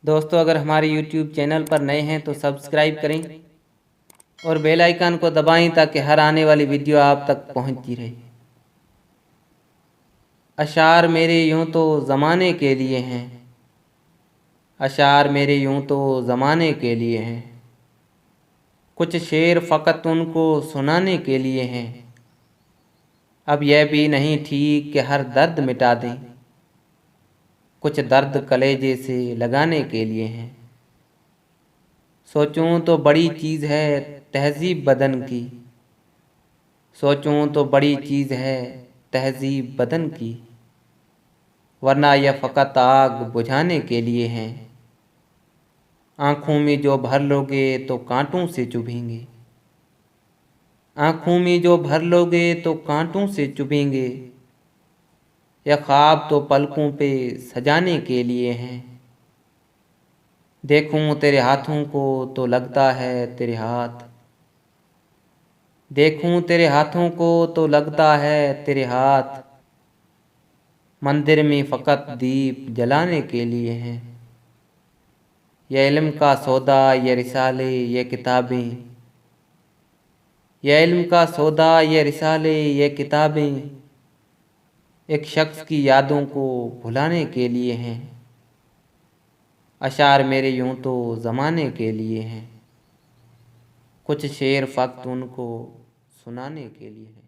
दोस्तों, अगर हमारे YouTube चैनल पर नए हैं तो सब्सक्राइब करें और बेल आइकन को दबाएं ताकि हर आने वाली वीडियो आप तक पहुंचती रहे। अशार मेरे यूं तो ज़माने के लिए हैं, अशार मेरे यूं तो ज़माने के लिए हैं, कुछ शेर फ़कत उनको सुनाने के लिए हैं। अब यह भी नहीं ठीक कि हर दर्द मिटा दें, कुछ दर्द कलेजे से लगाने के लिए हैं। सोचूं तो बड़ी चीज़ है तहज़ीब बदन की, सोचूं तो बड़ी चीज़ है तहज़ीब बदन की, वरना यह फ़कत आग बुझाने के लिए हैं। आँखों में जो भर लोगे तो कांटों से चुभेंगे, आँखों में जो भर लोगे तो कांटों से चुभेंगे। यह ख्वाब तो पलकों पे सजाने के लिए हैं। देखूं तेरे हाथों को तो लगता है तेरे हाथ, देखूं तेरे हाथों को तो लगता है तेरे हाथ, मंदिर में फ़कत दीप जलाने के लिए हैं। यह इल्म का सौदा ये रिसाले ये किताबें, यह इल्म का सौदा ये रिसाले ये किताबें, एक शख्स की यादों को भुलाने के लिए हैं। अशार मेरे यूं तो ज़माने के लिए हैं, कुछ शेर फ़कत उनको सुनाने के लिए हैं।